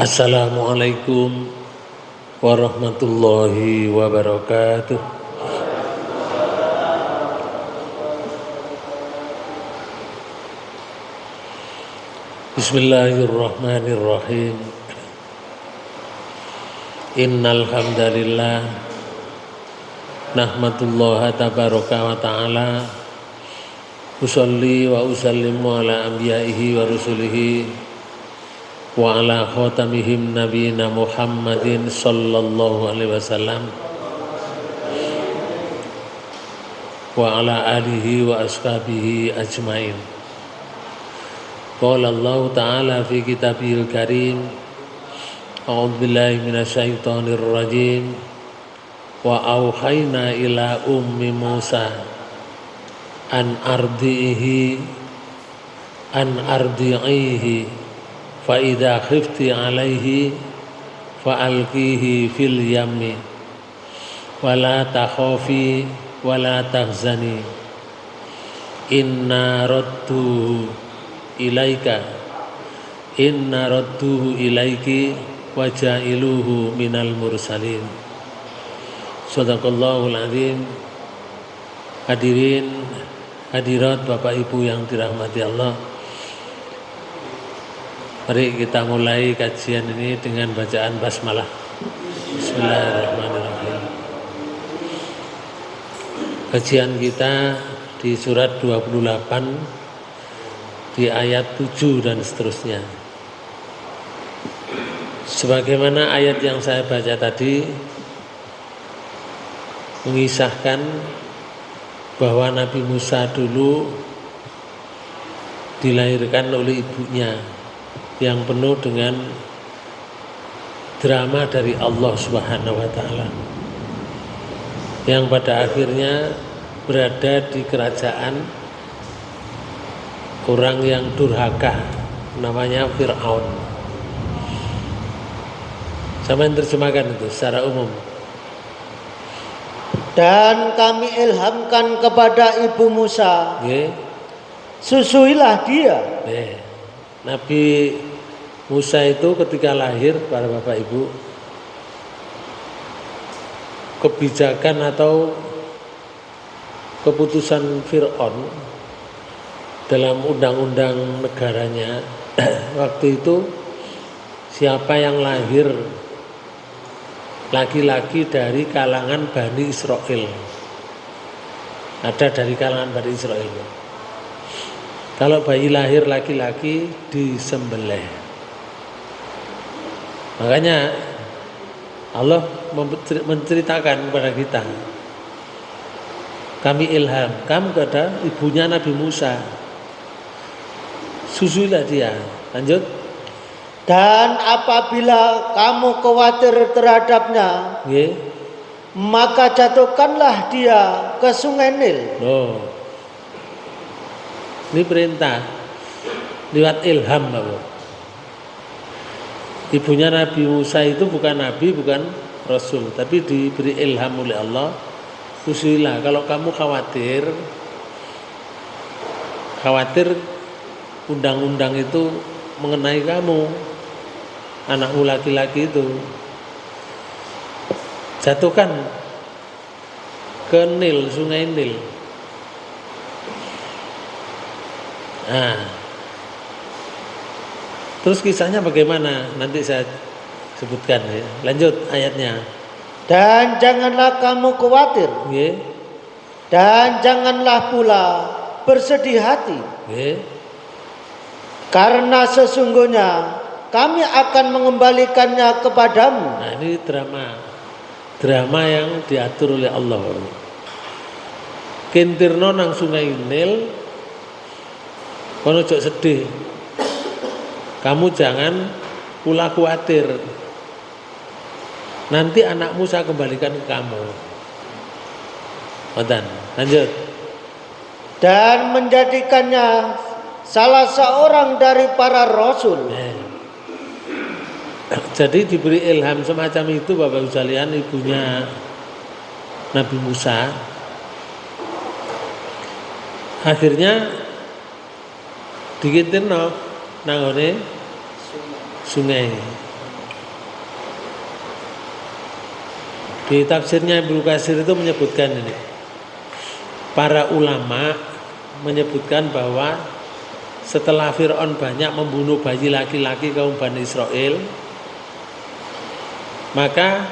Assalamualaikum warahmatullahi wabarakatuh. Bismillahirrahmanirrahim. Innal hamdalillah nahmadullaha tabaraka wa ta'ala usolli wa usallimu ala anbiya'ihi wa rusulihi wa ala khatamihim nabiyina Muhammadin sallallahu alaihi wasallam wa ala alihi wa ashabihi ajmain. Qala Allah ta'ala fi kitabihil karim, a'udzu billahi minasyaitonir rajim, wa auhayna ila ummi Musa an ardihi fa idza khifti alaihi fa alqihi fil yammi wa la takhafi wa la tahzani inna radduhu ilaiki wa ja'iluhu minal mursalin. Shadaqallahul azim. Hadirin hadirat Bapak Ibu yang dirahmati Allah, mari kita mulai kajian ini dengan bacaan basmalah. Bismillahirrahmanirrahim. Kajian kita di surat 28 di ayat 7 dan seterusnya. Sebagaimana ayat yang saya baca tadi mengisahkan bahwa Nabi Musa dulu dilahirkan oleh ibunya yang penuh dengan drama dari Allah Subhanahu wa taala, yang pada akhirnya berada di kerajaan orang yang durhaka namanya Fir'aun. Sama yang terjemahkan itu secara umum. Dan kami ilhamkan kepada ibu Musa, susuilah dia. Nabi Musa itu ketika lahir, para bapak ibu, kebijakan atau keputusan Fir'aun dalam undang-undang negaranya waktu itu, siapa yang lahir laki-laki dari kalangan Bani Israel, ada dari kalangan Bani Israel, kalau bayi lahir laki-laki disembelih. Makanya Allah menceritakan kepada kita, kami ilhamkan kepada ibunya Nabi Musa, susuilah dia. Lanjut. Dan apabila kamu khawatir terhadapnya, maka jatuhkanlah dia ke sungai Nil. Ini perintah lewat ilham, Bapak. Ibunya Nabi Musa itu bukan nabi, bukan rasul, tapi diberi ilham oleh Allah. Susuilah, kalau kamu khawatir undang-undang itu mengenai kamu, anakmu laki-laki itu, jatuhkan ke Nil, sungai Nil. Nah, terus kisahnya bagaimana? Nanti saya sebutkan ya. Lanjut ayatnya. Dan janganlah kamu khawatir, dan janganlah pula bersedih hati, karena sesungguhnya kami akan mengembalikannya kepadamu. Nah, ini drama yang diatur oleh Allah. Kintirno nang sungai Nil, kono ojo sedih, kamu jangan pula khawatir, nanti anakmu saya kembalikan ke kamu. Lanjut. Dan menjadikannya salah seorang dari para rasul. Jadi diberi ilham semacam itu, Bapak Ibu sekalian, ibunya Nabi Musa. Akhirnya dikintirno nanggone sungai. Di tafsirnya Ibnu Katsir itu menyebutkan ini. Para ulama menyebutkan bahwa setelah Fir'aun banyak membunuh bayi laki-laki kaum Bani Israel, maka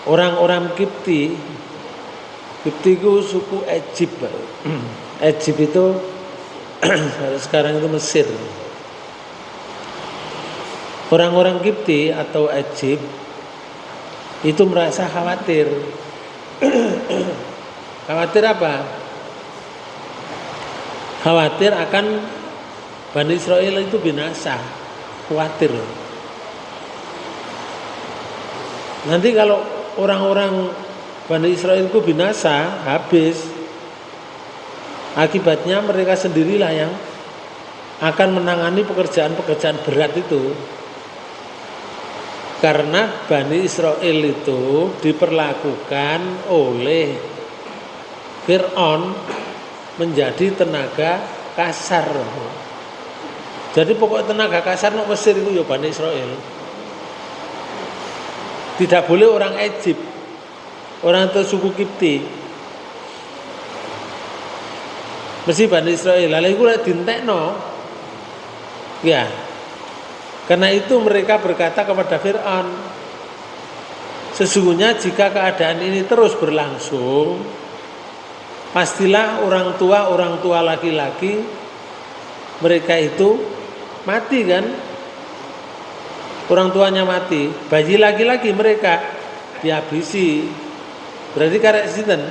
orang-orang Kipti itu suku Egypt. Egypt itu sekarang itu Mesir. Orang-orang Kipti atau Egypt itu merasa khawatir. Khawatir apa? Khawatir akan Bani Israel itu binasa. Khawatir. Nanti kalau orang-orang Bani Israel itu binasa, habis. Akibatnya mereka sendirilah yang akan menangani pekerjaan-pekerjaan berat itu. Karena Bani Israel itu diperlakukan oleh Fir'aun menjadi tenaga kasar. Jadi pokok tenaga kasar di Mesir itu ya Bani Israel. Tidak boleh orang Egypt, orang itu suku Kipti. Mesti Bani Israel. Lalu itu dintekno. Ya. Karena itu mereka berkata kepada Fir'aun, sesungguhnya jika keadaan ini terus berlangsung, pastilah orang tua laki-laki mereka itu mati kan? Orang tuanya mati, bayi laki-laki mereka dihabisi. Berarti karek sinten?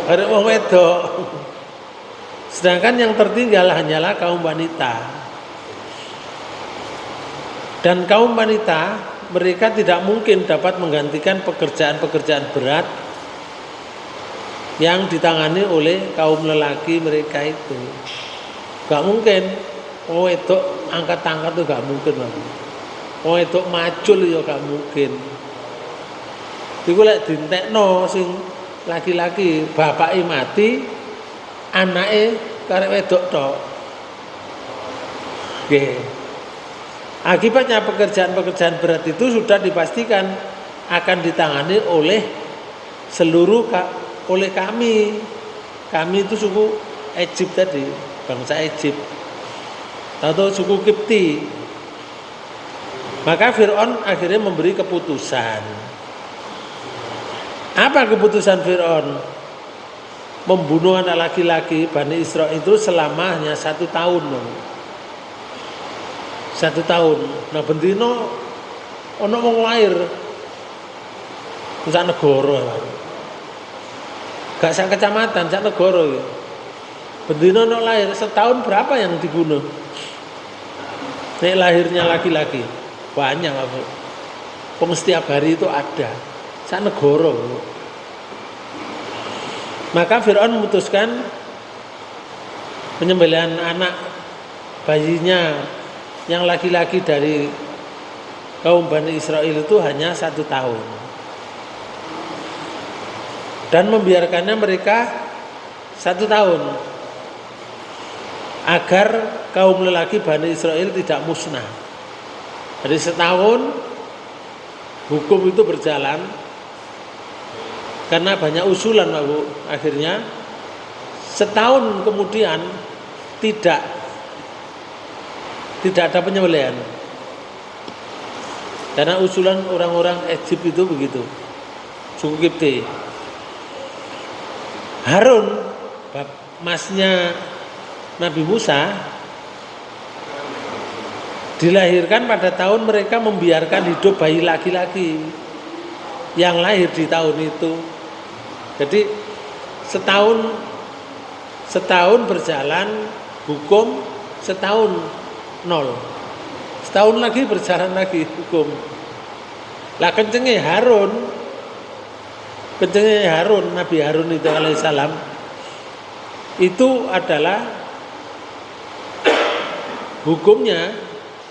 Karek wong wedok. Sedangkan yang tertinggal hanyalah kaum wanita. Dan kaum wanita mereka tidak mungkin dapat menggantikan pekerjaan-pekerjaan berat yang ditangani oleh kaum lelaki mereka itu. Gak mungkin. Oh itu angkat-angkat tuh gak mungkin. Oh itu macul ya gak mungkin. Iku lek dintekno sing laki-laki bapake mati, anake karek wedok tok. Nggih. Akibatnya pekerjaan-pekerjaan berat itu sudah dipastikan akan ditangani oleh oleh kami. Kami itu suku Egypt tadi, bangsa Egypt. Atau suku Kipti. Maka Fir'aun akhirnya memberi keputusan. Apa keputusan Fir'aun? Membunuh anak laki-laki Bani Israel itu selama hanya 1 tahun. 1 tahun. Nah bendino ono wong lahir sak negara. Gak sak kecamatan, sak negara ya. Bendino ono lahir setahun berapa yang dibunuh? Nek lahirnya laki-laki banyak apa? Setiap hari itu ada sak negara. Maka Fir'aun memutuskan penyembelihan anak bayinya yang laki-laki dari kaum Bani Israel itu hanya 1 tahun. Dan membiarkannya mereka 1 tahun. Agar kaum lelaki Bani Israel tidak musnah. Jadi setahun hukum itu berjalan. Karena banyak usulan Pak Bu. Akhirnya setahun kemudian tidak ada penyembelihan. Karena usulan orang-orang Egypt itu begitu. Suku Kipti. Harun, masnya Nabi Musa, dilahirkan pada tahun mereka membiarkan hidup bayi laki-laki yang lahir di tahun itu. Jadi setahun berjalan hukum, setahun 0. Setahun lagi berjalan lagi hukum. Lah kencenge Harun, Nabi Harun itu alaihissalam, itu adalah hukumnya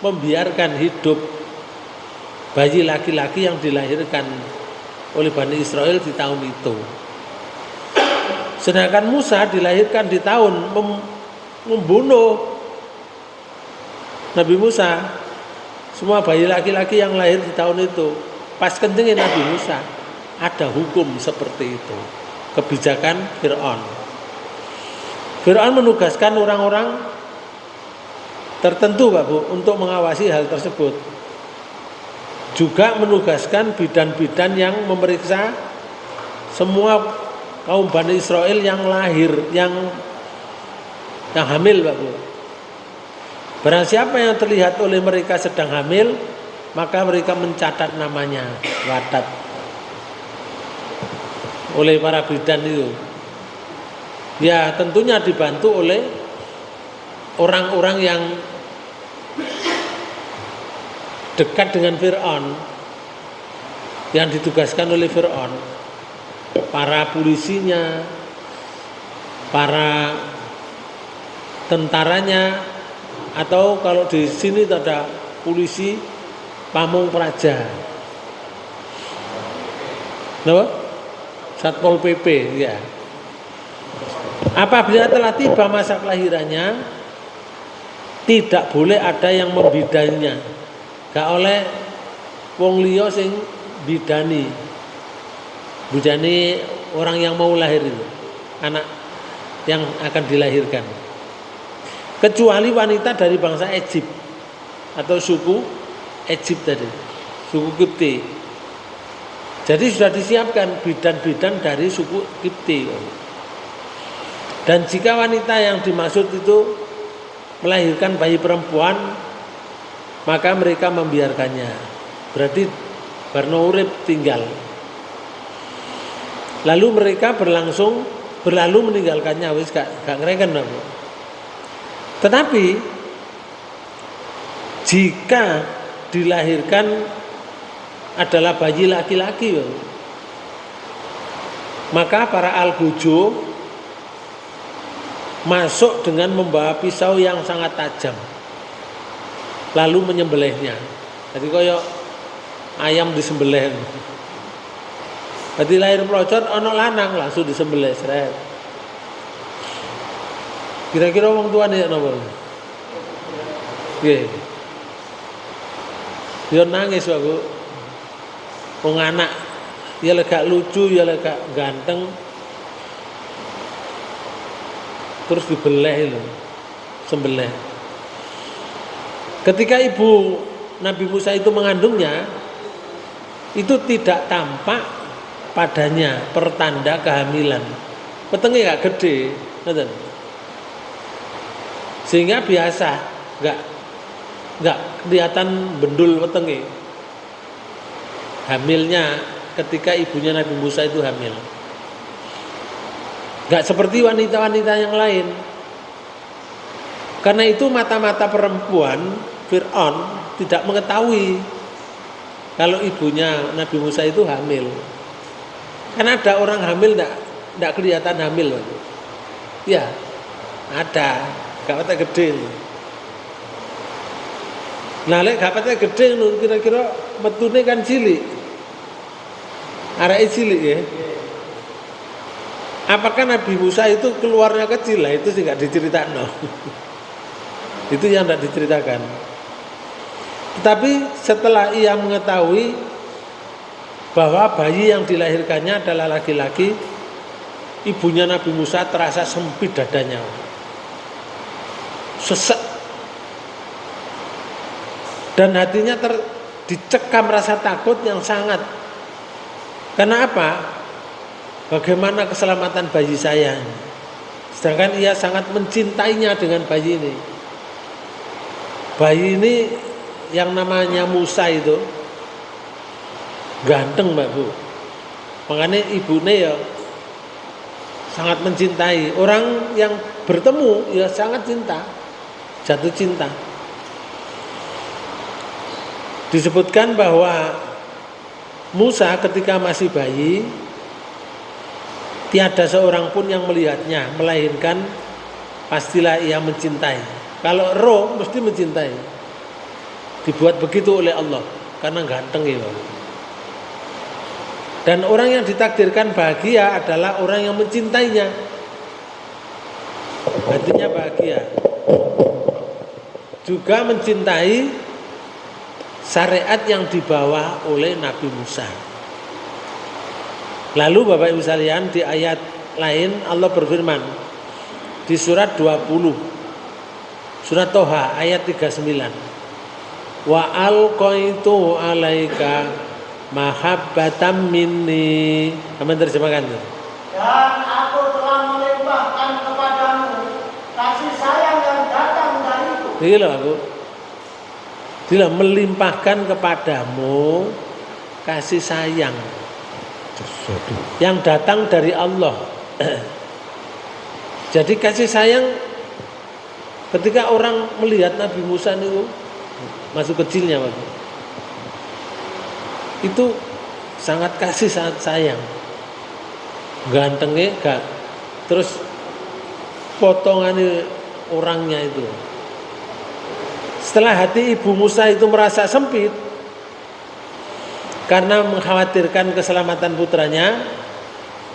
membiarkan hidup bayi laki-laki yang dilahirkan oleh Bani Israel di tahun itu. Sedangkan Musa dilahirkan di tahun membunuh Nabi Musa Semua bayi laki-laki yang lahir di tahun itu pas kencingin Nabi Musa, ada hukum seperti itu. Kebijakan Fir'aun. Fir'aun menugaskan orang-orang tertentu Pak Bu untuk mengawasi hal tersebut. Juga menugaskan bidan-bidan yang memeriksa semua kaum Bani Israel yang lahir, yang hamil Pak Bu. Barang siapa yang terlihat oleh mereka sedang hamil, maka mereka mencatat namanya, watat, oleh para bidan itu. Ya tentunya dibantu oleh orang-orang yang dekat dengan Fir'aun, yang ditugaskan oleh Fir'aun, para polisinya, para tentaranya, atau kalau di sini ada polisi Pamung Praja, kenapa? Satpol PP, ya. Apabila telah tiba masa kelahirannya, tidak boleh ada yang membidaninya. Gak oleh wong liya sing bidani orang yang mau lahir itu, anak yang akan dilahirkan, kecuali wanita dari bangsa Egypt atau suku Egypt tadi, suku Kipti. Jadi sudah disiapkan bidan-bidan dari suku Kipti. Dan jika wanita yang dimaksud itu melahirkan bayi perempuan, maka mereka membiarkannya. Berarti barno urip tinggal. Lalu mereka berlalu meninggalkannya, wis gak ngereken apa. Tetapi jika dilahirkan adalah bayi laki-laki, maka para algojo masuk dengan membawa pisau yang sangat tajam, lalu menyembelihnya. Jadi koyok ayam disembelih. Jadi lahir pelocot ono lanang langsung disembelih seret. Kira-kira wong tuane napa? Nggih. Yo nangis aku. Wong anak ya lega lucu, ya lega ganteng. Terus dibeleh lho. Sembelih. Ketika ibu Nabi Musa itu mengandungnya, itu tidak tampak padanya pertanda kehamilan. Petenge gak gede, ngoten. Sehingga biasa, enggak kelihatan bendul wetenge. Hamilnya ketika ibunya Nabi Musa itu hamil. Enggak seperti wanita-wanita yang lain. Karena itu mata-mata perempuan Fir'aun tidak mengetahui kalau ibunya Nabi Musa itu hamil. Karena ada orang hamil enggak kelihatan hamil. Ya, ada. Gak gede. Nah, lek gak gede kira-kira metune kan cilik. Areke cilik ya. Apakah Nabi Musa itu keluarnya kecil? Lah itu sih gak diceritakan. Itu yang tidak diceritakan. Tetapi setelah ia mengetahui bahwa bayi yang dilahirkannya adalah laki-laki, ibunya Nabi Musa terasa sempit dadanya, sesek, dan hatinya dicekam rasa takut yang sangat. Karena apa? Bagaimana keselamatan bayi saya? Sedangkan ia sangat mencintainya dengan bayi ini. Bayi ini yang namanya Musa itu ganteng Mbak Bu. Makanya ibunya ya sangat mencintai. Orang yang bertemu ya sangat cinta, jatuh cinta. Disebutkan bahwa Musa ketika masih bayi, tiada seorang pun yang melihatnya, melainkan pastilah ia mencintai. Kalau roh mesti mencintai. Dibuat begitu oleh Allah karena ganteng ya. Dan orang yang ditakdirkan bahagia adalah orang yang mencintainya. Hatinya bahagia. Juga mencintai syariat yang dibawa oleh Nabi Musa. Lalu Bapak Ibu sekalian, di ayat lain Allah berfirman di surat 20, surat Toha ayat 39, wa alqaitu alaika mahabbatam minni. Kami terjemahkan. Dan aku telah melimpahkan kepadamu kasih sayang yang datang dariku. Ini loh aku. Dia melimpahkan kepadamu kasih sayang yang datang dari Allah. Jadi kasih sayang ketika orang melihat Nabi Musa itu masuk kecilnya waktu itu sangat kasih, sangat sayang, gantengnya gak, terus potongan orangnya itu. Setelah hati ibu Musa itu merasa sempit karena mengkhawatirkan keselamatan putranya,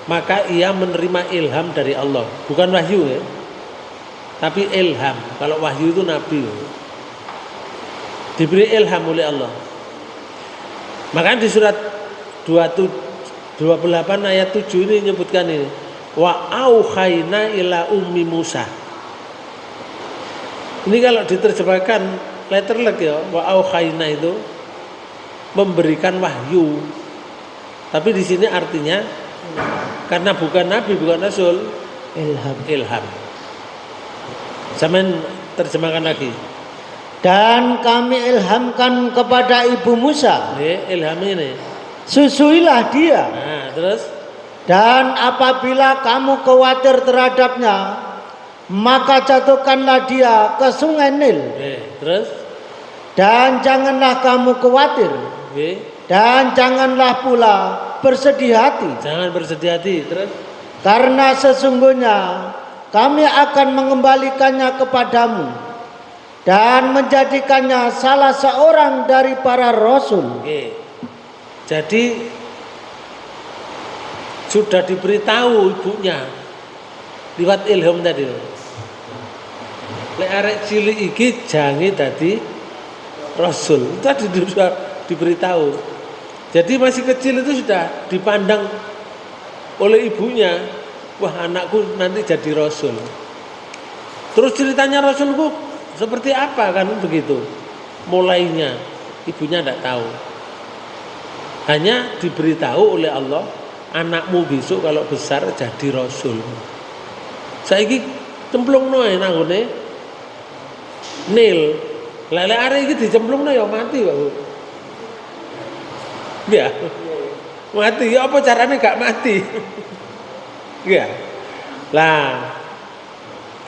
maka ia menerima ilham dari Allah. Bukan wahyu ya, tapi ilham. Kalau wahyu itu Nabi diberi ilham oleh Allah. Maka di surat 28 ayat 7 ini menyebutkan ini, wa auhayna ila ummi Musa. Ini kalau diterjemahkan letterlek ya, wa auhayna itu memberikan wahyu. Tapi di sini artinya karena bukan nabi, bukan rasul, ilham. Zaman terjemahkan lagi. Dan kami ilhamkan kepada ibu Musa. Ilham ini. Susuilah dia. Nah, terus dan apabila kamu khawatir terhadapnya, maka jatuhkanlah dia ke sungai Nil. Terus dan janganlah kamu khawatir. Dan janganlah pula bersedih hati. Jangan bersedih hati. Terus karena sesungguhnya kami akan mengembalikannya kepadamu dan menjadikannya salah seorang dari para rasul. Jadi sudah diberitahu ibunya lewat ilham tadi. Lek arek cilik iki jange dadi rasul. Tadi sudah diberitahu. Jadi masih kecil itu sudah dipandang oleh ibunya, wah anakku nanti jadi rasul. Terus ceritanya rasulku seperti apa kan begitu. Mulainya ibunya tidak tahu. Hanya diberitahu oleh Allah, anakmu besok kalau besar jadi rasul. Saiki cemplungno nanggone Nil. Lele arek iki dicemplungno ya mati kok. Ya. Mati ya apa caranya gak mati? Ya. Lah.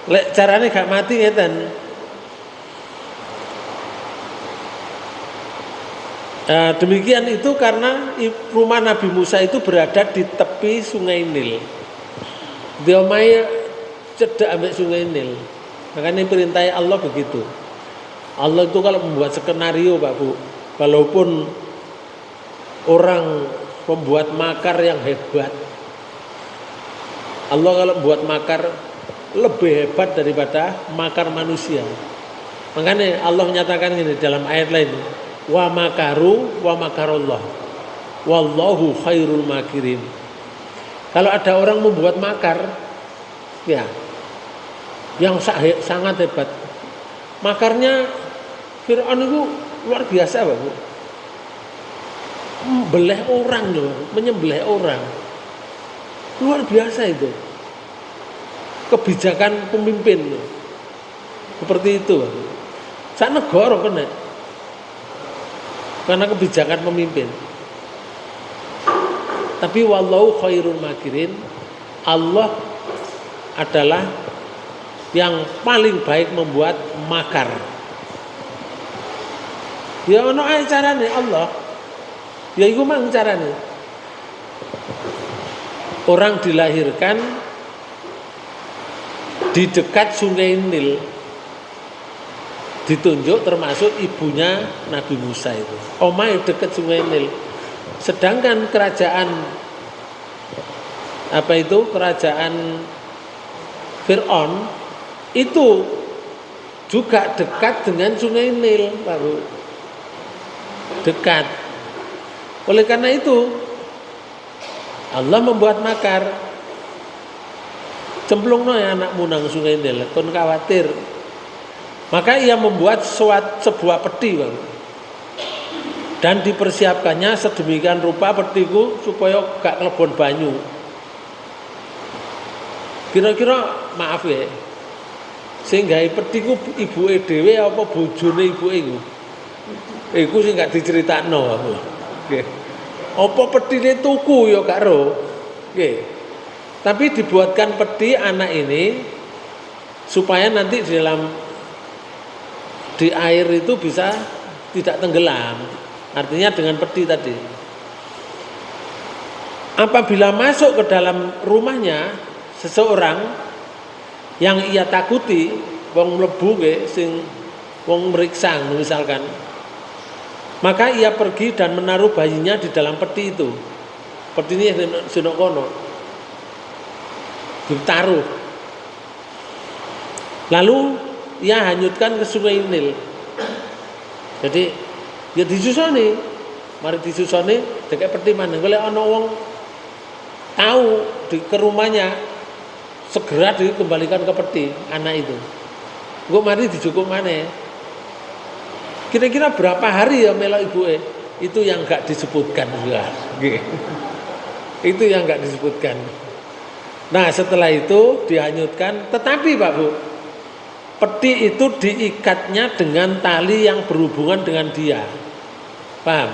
Lek caranya gak mati ngeten. Demikian itu karena rumah Nabi Musa itu berada di tepi sungai Nil. Dia omahe cedek ambek sungai Nil. Makanya perintah Allah begitu. Allah itu kalau membuat skenario Pak Bu, walaupun orang membuat makar yang hebat, Allah kalau membuat makar lebih hebat daripada makar manusia. Makanya Allah menyatakan ini dalam ayat lain, wa makaru wa makarullah wallahu khairul makirin. Kalau ada orang membuat makar ya yang sangat hebat, makarnya Fir'aun itu luar biasa Pak Bu. Membeleh orang loh, menyembelih orang, luar biasa itu kebijakan pemimpin loh. Seperti itu Pak Bu. Sak negara kena karena kebijakan pemimpin. Tapi wallahu khairul makirin, Allah adalah yang paling baik membuat makar. Ya ono ae carane Allah. Ya iku mang carane. Orang dilahirkan di dekat sungai Nil, ditunjuk termasuk ibunya Nabi Musa itu. Omahe dekat sungai Nil. Sedangkan kerajaan kerajaan Fir'aun itu juga dekat dengan sungai Nil, Pak Bu. dekat. Oleh karena itu Allah membuat makar. Cemplungno ya anakmu nang sungai Nil, kon khawatir. Maka ia membuat sebuah peti, Bang. Dan dipersiapkannya sedemikian rupa petiku supaya gak kelebon banyu. Kira-kira maaf ya, sehingga petiku ibuke dhewe apa bojone ibuke iku? Iku sing gak diceritakno aku. Nggih. Apa petine tuku ya gak ero. Nggih. Tapi dibuatkan peti anak ini supaya nanti di air itu bisa tidak tenggelam. Artinya dengan peti tadi. Apabila masuk ke dalam rumahnya seseorang yang ia takuti, wong mlebu nggih sing wong meriksang misalkan, maka ia pergi dan menaruh bayinya di dalam peti itu. Peti ini sino kono ditaruh. Lalu ia hanyutkan ke sungai Nil. Jadi ya disusoni, mari disusoni dekek peti maneh. Kalau ana wong tahu ke rumahnya, segera dikembalikan ke peti anak itu. Engko mari dicukup maneh. Kira-kira berapa hari ya melok ibuke? Itu yang enggak disebutkan juga. Itu yang enggak disebutkan. Nah, setelah itu dihanyutkan, tetapi Pak Bu, peti itu diikatnya dengan tali yang berhubungan dengan dia. Paham?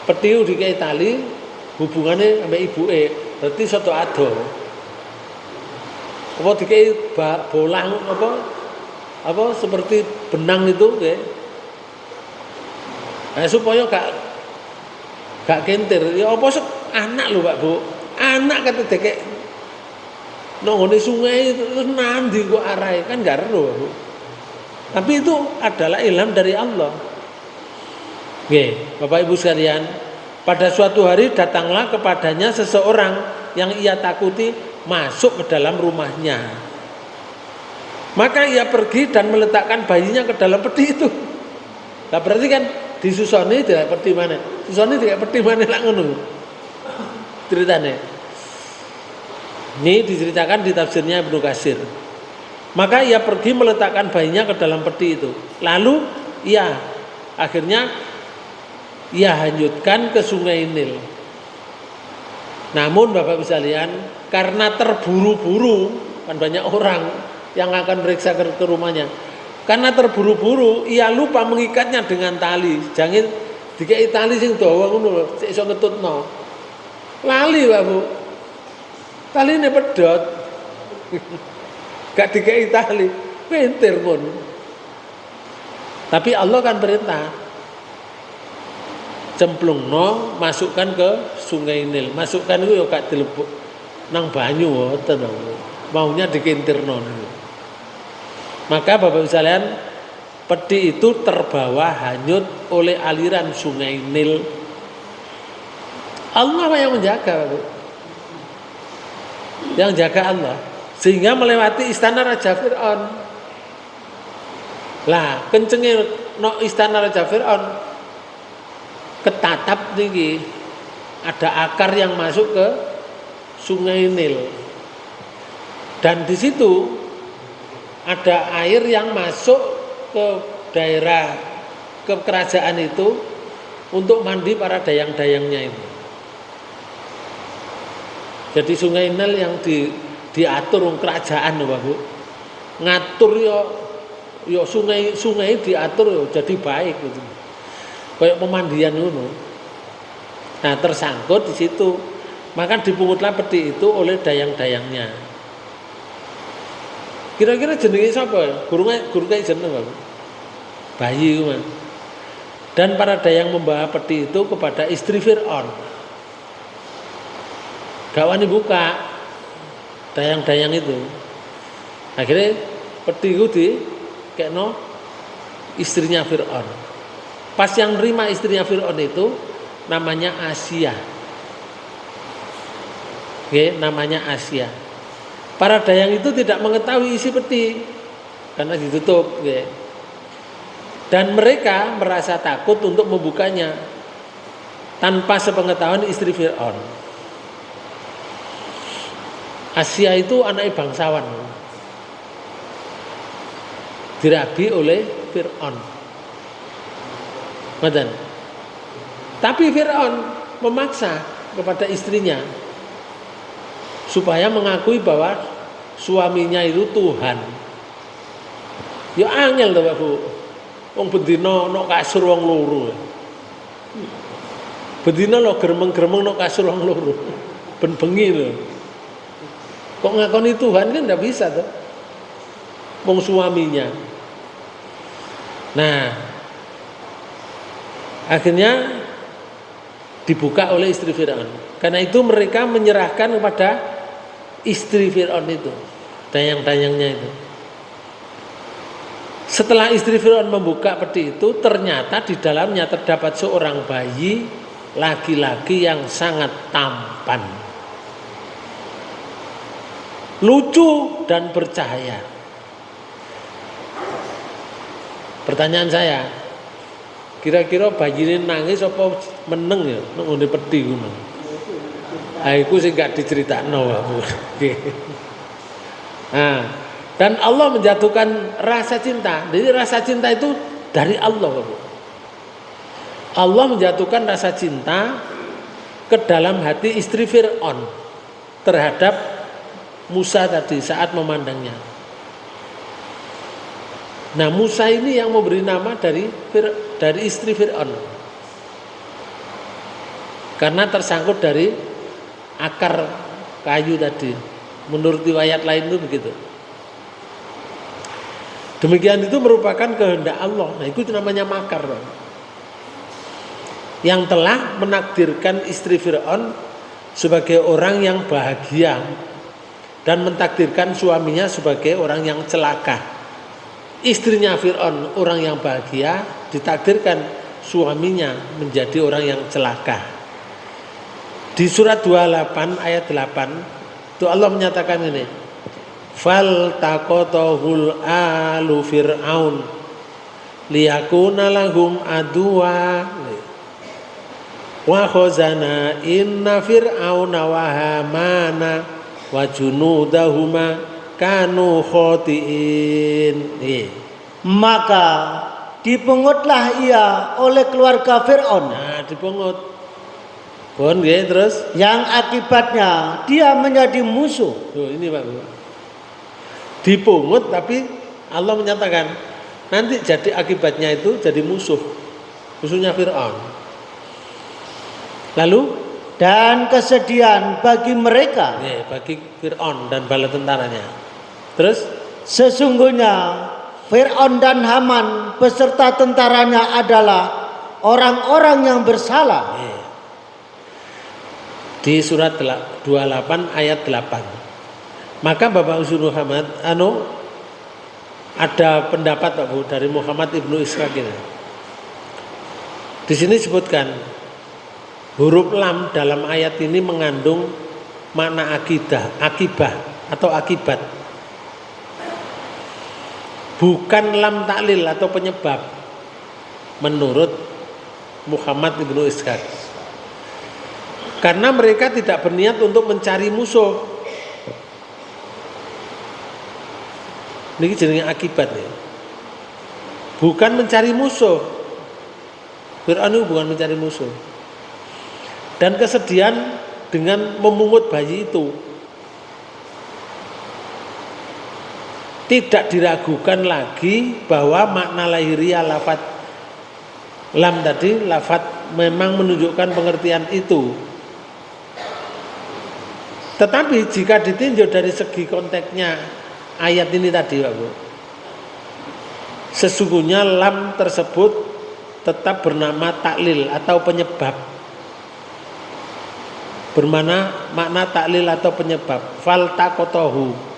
Peti itu dikai tali hubungannya sama ibuke, berarti satu ado. Apa dikai bolang apa seperti benang itu nggih. Nah, supaya gak kentir. Ya apa anak lho Pak Bu. Anak kata dekek nongone sungai terus nanti kok arahe kan gak ero. Tapi itu adalah ilham dari Allah. Oke, Bapak Ibu sekalian, pada suatu hari datanglah kepadanya seseorang yang ia takuti masuk ke dalam rumahnya. Maka ia pergi dan meletakkan bayinya ke dalam peti itu. Nah, berarti kan disusoni tidak peti mana? Susoni tidak peti mana lak ngono. Ceritanya. Ini diceritakan di tafsirnya Ibnu Katsir. Maka ia pergi meletakkan bayinya ke dalam peti itu. Lalu akhirnya ia hanyutkan ke sungai Nil. Namun Bapak Ibu sekalian, karena terburu-buru, kan banyak orang yang akan meriksa ke rumahnya. Karena terburu-buru, ia lupa mengikatnya dengan tali. Jangan dikei tali sing dawa ngono lho, sik iso ngetutno. Lali Pak Bu. Tali ini pedot. Gak dikei tali, pintir pun. Tapi Allah kan perintah. Cemplungno, masukkan ke sungai Nil. Masukkan itu ya gak dilebok nang banyu ngoten. Maunya dikintirno. Maka Bapak sekalian, peti itu terbawa hanyut oleh aliran sungai Nil. Allah yang menjaga, Bapak. Yang jaga Allah, sehingga melewati istana Raja Fir'aun. Lah, kencenge no istana Raja Fir'aun ketatap tinggi, ada akar yang masuk ke sungai Nil, dan di situ ada air yang masuk ke daerah ke kerajaan itu untuk mandi para dayang-dayangnya itu. Jadi sungai Nil yang diatur kerajaan Bapak Bu. Ngatur yo sungai diatur yo jadi baik gitu. Kayak pemandian ngono. Nah, tersangkut di situ. Maka dipungutlah peti itu oleh dayang-dayangnya. Kira-kira jenenge sapa? Guru kae jeneng Bapak. Bayi itu Mas. Dan para dayang membawa peti itu kepada istri Fir'aun. Gak wani buka dayang-dayang itu. Akhirnya peti itu dikekno istrinya Fir'aun. Pas yang nerima istrinya Fir'aun itu namanya Asia. Oke, namanya Asia. Para dayang itu tidak mengetahui isi peti karena ditutup. Oke. Dan mereka merasa takut untuk membukanya tanpa sepengetahuan istri Fir'aun. Asia itu anak bangsawan, dirabi oleh Fir'aun. Tapi Fir'aun memaksa kepada istrinya supaya mengakui bahwa suaminya itu Tuhan. Ya angel to, Pak Bu. Wong bendina nok kasur wong loro. Bendina lo gremeng-gremeng nok kasur wong loro. Ben bengi lho. Kok ngakoni Tuhan kan enggak bisa tuh. Wong suaminya. Nah, akhirnya dibuka oleh istri Fir'aun. Karena itu mereka menyerahkan kepada istri Fir'aun itu, dayang-dayangnya itu. Setelah istri Fir'aun membuka peti itu, ternyata di dalamnya terdapat seorang bayi laki-laki yang sangat tampan, lucu dan bercahaya. Pertanyaan saya, kira-kira bayi ini nangis apa meneng ya nang peti ngono? Ah iku sing gak diceritakno, Pak Bu. Nah, dan Allah menjatuhkan rasa cinta. Jadi rasa cinta itu dari Allah, Pak Bu. Allah menjatuhkan rasa cinta ke dalam hati istri Fir'aun terhadap Musa tadi saat memandangnya. Nah, Musa ini yang memberi nama dari istri Fir'aun, karena tersangkut dari akar kayu tadi. Menurut riwayat lain itu begitu. Demikian itu merupakan kehendak Allah. Nah, itu namanya makar, yang telah menakdirkan istri Fir'aun sebagai orang yang bahagia dan mentakdirkan suaminya sebagai orang yang celaka. Istrinya Fir'aun orang yang bahagia, ditakdirkan suaminya menjadi orang yang celaka. Di surat 28 ayat 8 itu Allah menyatakan ini, fal taqatahul alu fir'aun liyakuna lahum aduwa wa khazana inna fir'auna wa hamana wa junudahuma kanu khotiin. Maka dipungutlah ia oleh keluarga Fir'aun. Nah, dipungut. Pun nggih, terus yang akibatnya dia menjadi musuh. Tuh, ini Pak Bu. Dipungut, tapi Allah menyatakan nanti jadi akibatnya itu jadi musuhnya Fir'aun. Lalu dan kesedihan bagi mereka, bagi Fir'aun dan bala tentaranya. Terus sesungguhnya Fir'aun dan Haman beserta tentaranya adalah orang-orang yang bersalah. Di surat 28 ayat 8. Maka Bapak Ustaz Muhammad ada pendapat Pak Bu dari Muhammad Ibnu Ishaq ini. Di sini disebutkan huruf lam dalam ayat ini mengandung makna akibah atau akibat. Bukan lam taklil atau penyebab menurut Muhammad Ibnu Ishaq. Karena mereka tidak berniat untuk mencari musuh. Ini jenenge akibat ya. Bukan mencari musuh. Fir'aun itu bukan mencari musuh. Dan kesedihan dengan memungut bayi itu tidak diragukan lagi bahwa makna lahiriah lafadz lam tadi, lafadz memang menunjukkan pengertian itu. Tetapi jika ditinjau dari segi konteksnya ayat ini tadi Pak Bu, sesungguhnya lam tersebut tetap bernama taklil atau penyebab, bermana makna taklil atau penyebab. Fal taqatahu.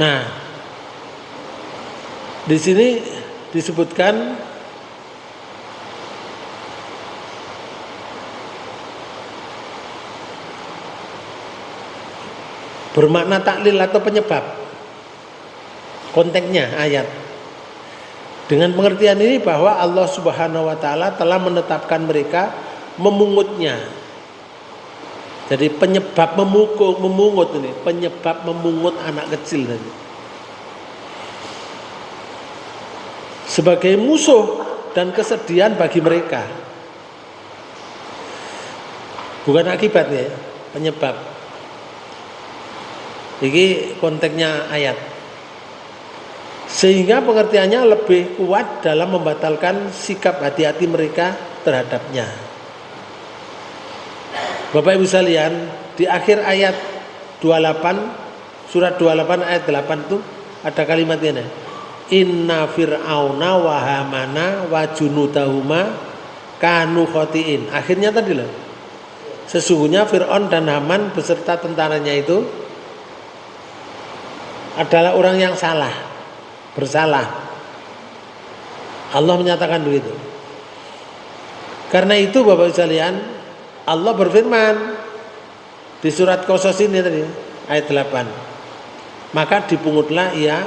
Nah, di sini disebutkan bermakna taklil atau penyebab. konteksnya ayat. Dengan pengertian ini bahwa Allah Subhanahu wa taala telah menetapkan mereka memungutnya. Jadi penyebab memungut ini, penyebab memungut anak kecil tadi. Sebagai musuh dan kesedihan bagi mereka. Bukan akibatnya, penyebab. Ini konteksnya ayat. Sehingga pengertiannya lebih kuat dalam membatalkan sikap hati-hati mereka terhadapnya. Bapak Ibu sekalian, di akhir ayat 28, surat 28 ayat 8 itu ada kalimat ini. Inna fir'auna wa hamana wa junudahuma kanu khotiin. Akhirnya tadi loh. Sesungguhnya Fir'aun dan Haman beserta tentaranya itu adalah orang yang salah, bersalah. Allah menyatakan begitu. Karena itu Bapak Ibu sekalian, Allah berfirman di surat Qasas ini tadi ayat 8. Maka dipungutlah ia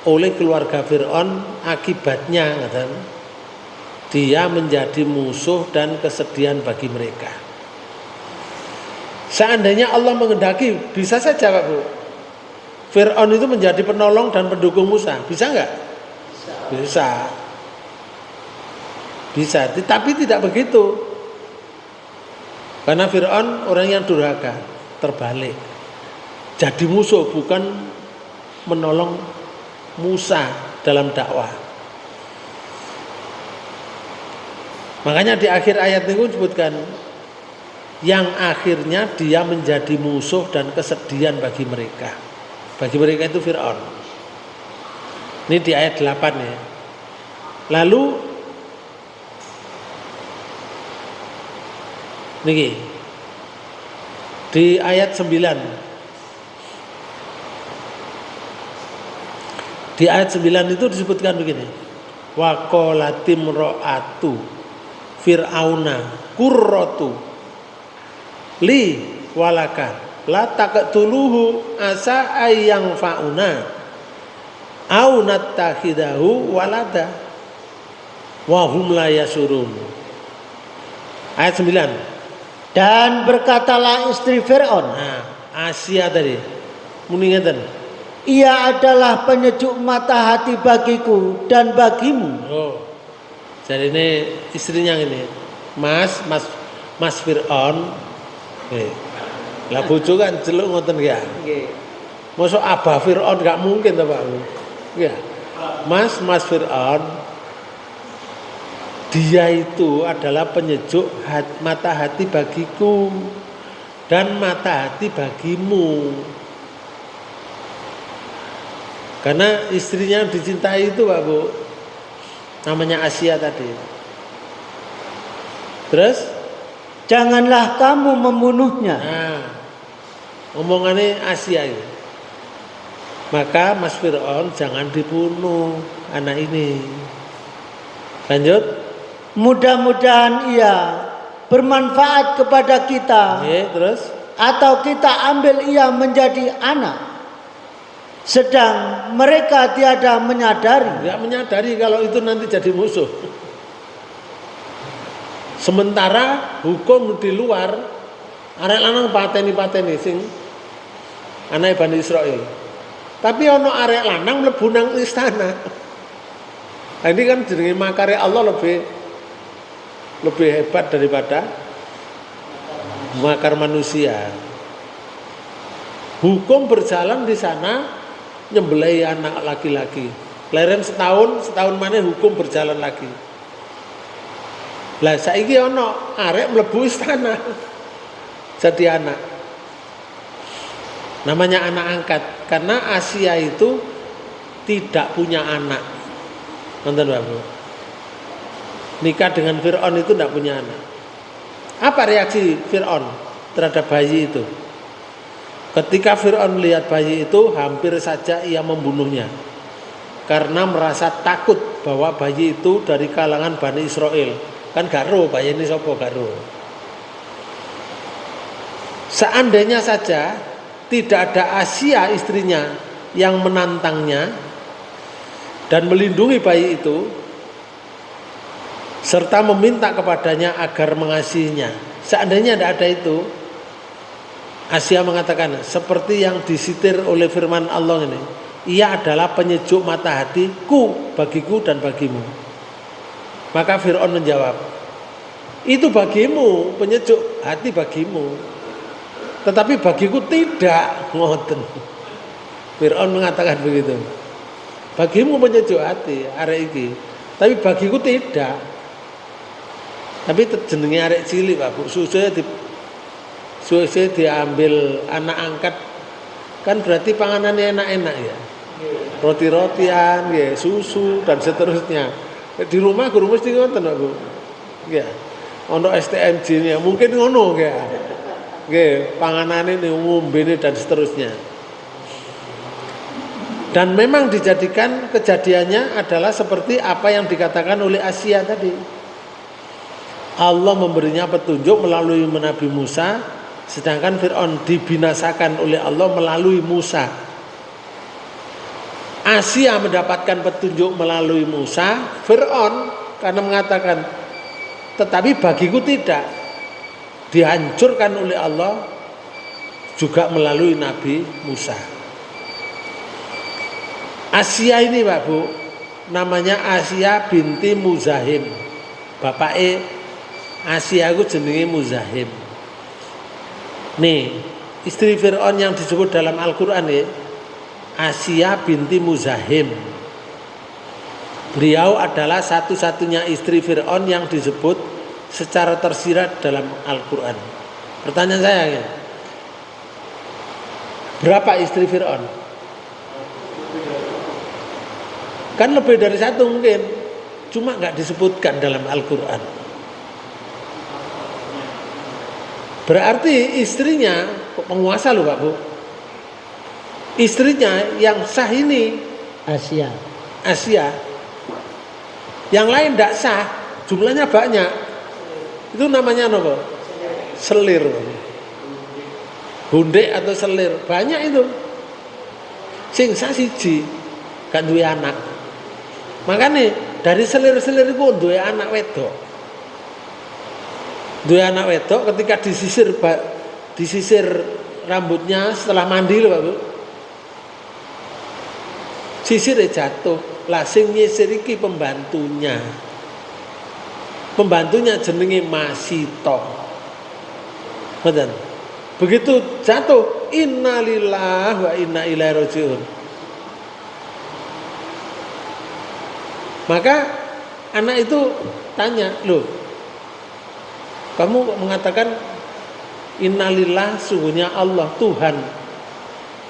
oleh keluarga Fir'aun, akibatnya katanya, dia menjadi musuh dan kesedihan bagi mereka. Seandainya Allah menghendaki, bisa saja Pak Bu, Fir'aun itu menjadi penolong dan pendukung Musa. Bisa enggak? Bisa. Bisa, tapi tidak begitu. Karena Fir'aun orang yang durhaka, terbalik. Jadi musuh, bukan menolong Musa dalam dakwah. Makanya di akhir ayat itu disebutkan yang akhirnya dia menjadi musuh dan kesedihan bagi mereka. Bagi mereka itu Fir'aun. Ini di ayat 8 ya. Lalu niki di ayat 9. Di ayat 9 itu disebutkan begini. Wa qalatim ra'atu fir'auna qurratu li walaka la taqtuluhu asa ayyang fauna au nattakhidahu walada wa hum la yasurun. Ayat 9. Dan berkatalah istri Fir'aun, Nah, Asia tadi muni ngeten. ia adalah penyejuk mata hati bagiku dan bagimu. Oh. Jadi ini istrinya ini. Mas Fir'aun. Lah bojo kan jeluk ngoten ya. Nggih. Mosok abah Fir'aun gak mungkin to, Pak. Ya. Mas Fir'aun dia itu adalah penyejuk mata hati bagiku dan mata hati bagimu. Karena istrinya yang dicintai itu Pak Bu, namanya Asia tadi. Terus Janganlah kamu membunuhnya. nah, omongannya Asia itu. Maka Mas Fir'aun jangan dibunuh anak ini. Lanjut. Mudah-mudahan ia bermanfaat kepada kita, Terus atau kita ambil ia menjadi anak. Sedang mereka tiada menyadari. nggak menyadari kalau itu nanti jadi musuh. Sementara hukum di luar arek lanang pateni sing anak Bani Israel. Tapi ono arek lanang mlebu nang istana. Nah, ini kan jenenge makare Allah lebih hebat daripada makar manusia. Hukum berjalan di sana nyembelih anak laki-laki. Leren setahun mana hukum berjalan lagi. Lah saiki ono arek mlebu istana jadi anak. Namanya anak angkat karena Asia itu tidak punya anak. Nonton Bapak. Nikah dengan Fir'aun itu tidak punya anak. Apa reaksi Fir'aun terhadap bayi itu? Ketika Fir'aun melihat bayi itu, hampir saja ia membunuhnya. Karena merasa takut bahwa bayi itu dari kalangan Bani Israel. Kan garo, bayi ini sopo garo. Seandainya saja tidak ada Asia istrinya yang menantangnya dan melindungi bayi itu serta meminta kepadanya agar mengasihinya. Seandainya tidak ada itu, Asia mengatakan seperti yang disitir oleh firman Allah ini, ia adalah penyejuk mata hatiku bagiku dan bagimu. Maka Fir'aun menjawab, itu bagimu, penyejuk hati bagimu, tetapi bagiku tidak. Ngoten. Fir'aun mengatakan begitu. Bagimu penyejuk hati arek iki, tapi bagiku tidak. Tapi jenenge arek cilik Pak Bu, susunya diambil anak angkat, kan berarti panganannya enak-enak ya. Roti-rotian, ya, susu dan seterusnya. Di rumah guru mesti ngoten Pak Bu. Ya. Ono STMJ-nya mungkin ngono ya. Nggih, panganane ngombene dan seterusnya. Dan memang dijadikan kejadiannya adalah seperti apa yang dikatakan oleh Asia tadi. Allah memberinya petunjuk melalui Nabi Musa, sedangkan Fir'aun dibinasakan oleh Allah melalui Musa. Asia mendapatkan petunjuk melalui Musa, Fir'aun karena mengatakan tetapi bagiku tidak, dihancurkan oleh Allah juga melalui Nabi Musa. Asia ini Pak Bu, namanya Asia binti Muzahim. Bapake Asia itu jenenge Muzahim. Nih, istri Fir'aun yang disebut dalam Al-Qur'an ya, Asia binti Muzahim. Beliau adalah satu-satunya istri Fir'aun yang disebut secara tersirat dalam Al-Qur'an. Pertanyaan saya ya, berapa istri Fir'aun? Kan lebih dari satu mungkin, cuma nggak disebutkan dalam Al-Qur'an. Berarti istrinya penguasa loh Pak Bu. Istrinya yang sah ini Asia. Yang lain tidak sah, jumlahnya banyak. Itu namanya apa? Selir. Hundek atau selir, banyak itu. Sing sah siji, gak duwe anak. Makanya dari selir-selir itu duwe anak wedok. Duwe anak wedok ketika disisir rambutnya setelah mandi loh Pak Bu. Sisirnya jatuh, lah sing nyisir iki pembantunya. Pembantunya jenenge Masito. Betul. Begitu jatuh, innalillahi wa inna ilaihi rajiun. Maka anak itu tanya, loh, kamu mengatakan innalillah, sungguhnya Allah, Tuhan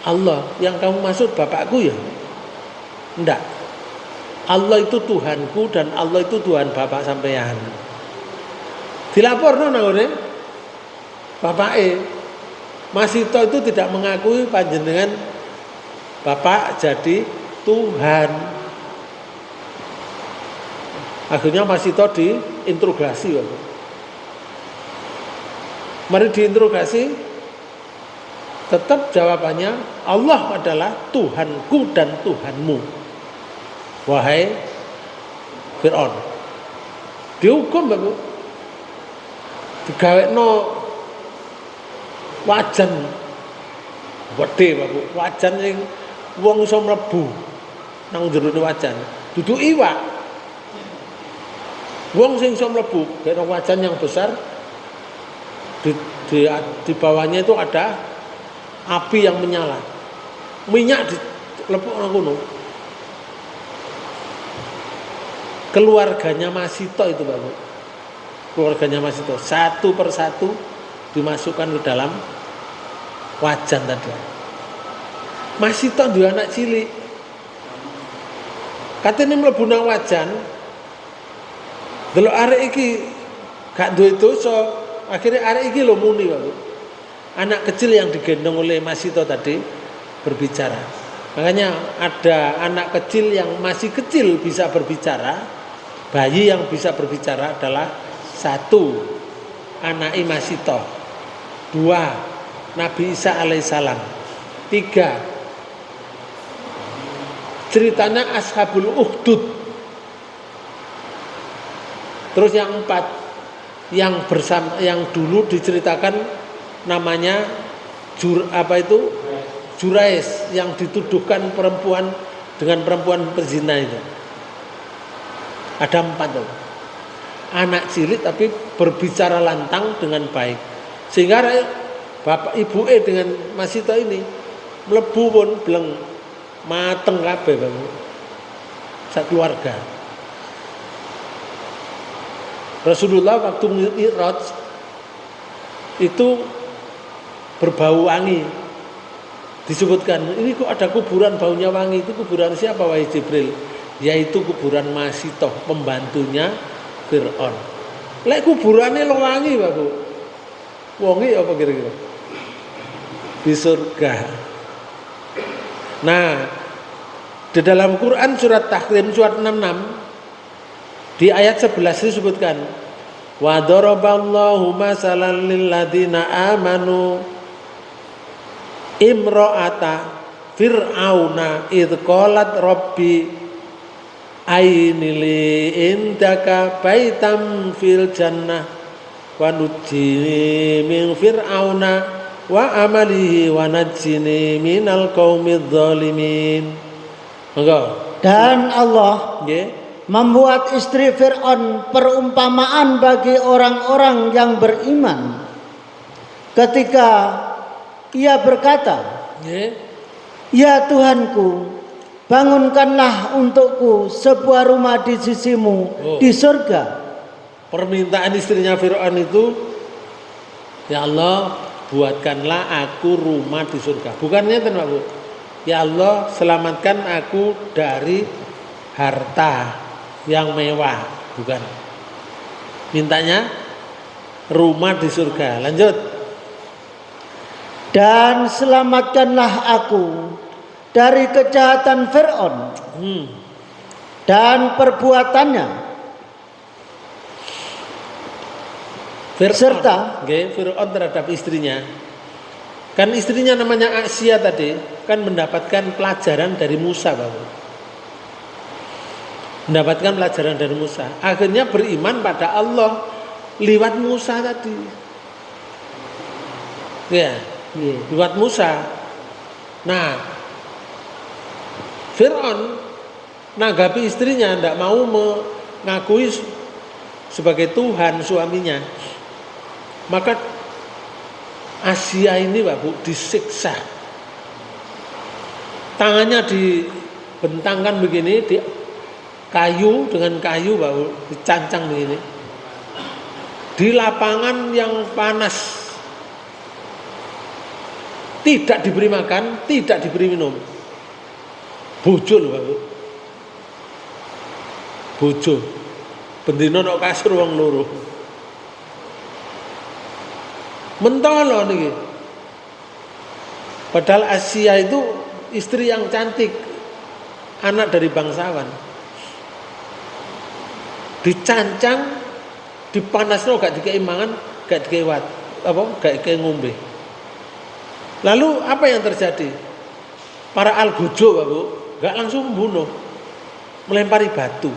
Allah, yang kamu maksud bapakku ya? Enggak. Allah itu Tuhanku dan Allah itu Tuhan bapak sampean. Dilaporno nangone bapake Masito itu tidak mengakui panjenengan bapak jadi Tuhan. Akhirnya Masito diinterogasi. Mari diinterogasi, tetap jawabannya Allah adalah Tuhanku dan Tuhanmu. Wahai Fir'aun, dihukum Bapak, digawekno wajan gede Bapak, wajan yang wong iso mlebu nang jero wajan, duduk iwak. Wong sing iso mlebu kena wajan yang besar, di bawahnya itu ada api yang menyala, minyak dilepuk nang kono. Keluarganya Masito itu Bapak, keluarganya Masito satu persatu dimasukkan ke dalam wajan tadi. Masito duwe anak cilik, katene mlebu nang wajan, delok arek iki gak duwe dosa, akhirnya arek iki lho muni Bapak. Anak kecil yang digendong oleh Masito tadi berbicara. Makanya ada anak kecil yang masih kecil bisa berbicara. Bayi yang bisa berbicara adalah satu, anak Masito, dua, Nabi Isa alaihissalam, tiga, ceritanya Ashabul Ukhdud. Terus yang 4 yang dulu diceritakan namanya Jurais yang dituduhkan perempuan dengan perempuan pezina itu. Ada 4 tuh. Anak cilik tapi berbicara lantang dengan baik. Sehingga bapak ibu dengan Masito ini mlebu pun bleng mateng kabeh Bapak. Sak keluarga. Rasulullah waktu Mi'raj itu berbau wangi. Disebutkan, ini kok ada kuburan baunya wangi, itu kuburan siapa wahai Jibril? Yaitu kuburan Masitoh, pembantunya Fir'aun. Lek kuburannya lo wangi Bapak. Wangi apa kira-kira? Di surga. Nah, di dalam Quran surat Tahrim surat 66 di ayat 11 disebutkan wa daraballahu masalan lil ladzina amanu imra'ata fir'auna id qalat rabbi ainili indaka baitam fil jannah wa nujini min fir'auna wa amalihi wa najini minal qaumidz zalimin. Dan Allah membuat istri Fir'aun perumpamaan bagi orang-orang yang beriman ketika ia berkata, ya Tuhanku, bangunkanlah untukku sebuah rumah di sisimu di surga. Permintaan istrinya Fir'aun itu, ya Allah, buatkanlah aku rumah di surga. Bukannya Pak Bu, ya Allah, selamatkan aku dari harta yang mewah. Bukan. Mintanya rumah di surga. Lanjut. Dan selamatkanlah aku dari kejahatan Fir'aun dan perbuatannya. Serta Fir'aun terhadap istrinya. Kan istrinya namanya Asya tadi, kan mendapatkan pelajaran dari Musa, Bapak. Mendapatkan pelajaran dari Musa. Akhirnya beriman pada Allah lewat Musa tadi. Ya, lewat Musa. Nah, Fir'aun nanggapi istrinya tidak mau mengakui sebagai Tuhan suaminya. Maka Asia ini Pak Bu disiksa. Tangannya dibentangkan begini di kayu, dengan kayu Pak Bu, dicancang begini. Di lapangan yang panas. Tidak diberi makan, tidak diberi minum. Bojo lho Pak Bu. Bojo. Bendina nek kasur wong loro. Mentolo niki. Padahal Asia itu istri yang cantik, anak dari bangsawan. Dicancang, dipanasno gak dikei mangan, gak dikei gak dikei ngombe. Lalu apa yang terjadi? Para algojo, Pak Bu, gak langsung membunuh, melempari batu.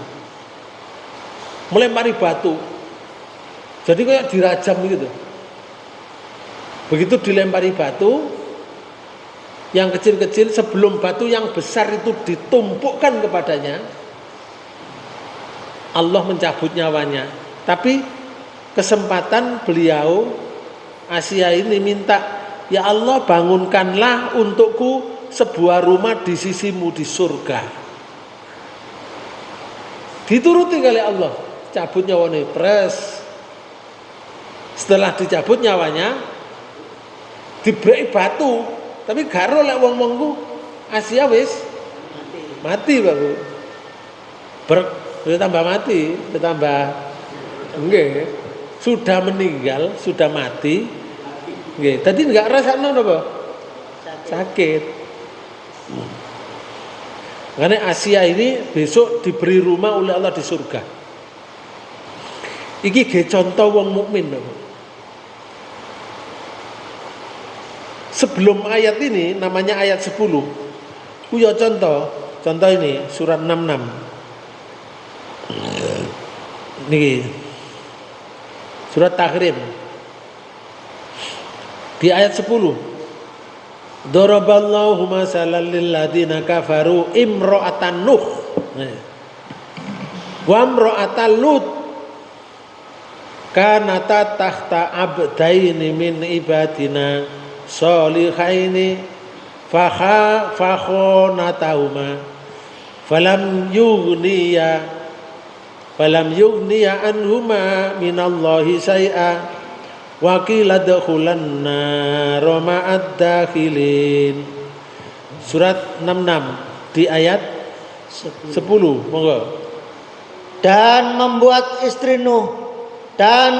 Jadi kayak dirajam gitu. Begitu dilempari batu, yang kecil-kecil sebelum batu yang besar itu ditumpukkan kepadanya, Allah mencabut nyawanya. Tapi kesempatan beliau Asia ini minta, ya Allah, bangunkanlah untukku sebuah rumah di sisimu di surga. Dituruti oleh Allah, cabut nyawanya, pres. Setelah dicabut nyawanya, dibreki batu, tapi garo lek wong-wongku Asia wis mati Pak Bu. Tambah mati, tambah nggih, sudah meninggal, sudah mati. Nggih, tadi enggak rasakno napa? Sakit. Karena Asia ini besok diberi rumah oleh Allah di surga. Iki ge contoh wong mukmin Pak Bu. Sebelum ayat ini namanya ayat 10. Kuya contoh Contoh ini surat 66. Niki. Surat Tahrim. Di ayat 10. Daraballahu masalan lil ladzina kafaru imra'atan Nuh. Wa imra'atan Lut. Kanata tahta abdaini min ibadina sholihaini fakhonatahuma falam yughniya anhuma minallahi syai'a wa qila dkhulanna ma'ad dakhilin. Surat 66 di ayat 10. Monggo. Dan membuat istri Nuh dan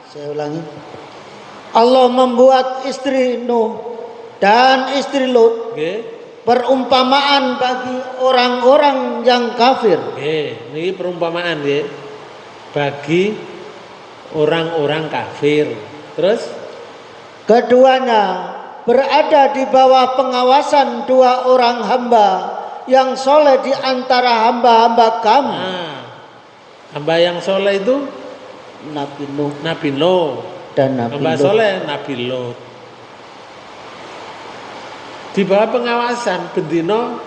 saya ulangi, Allah membuat istri Nuh dan istri Lut perumpamaan bagi orang-orang yang kafir. Ini perumpamaan ya bagi orang-orang kafir. Terus keduanya berada di bawah pengawasan dua orang hamba yang soleh di antara hamba-hamba kami. Hamba yang soleh itu Nabi Nuh dan Nabi hamba Lut. Soleh Nabi Lut. Di bawah pengawasan bendino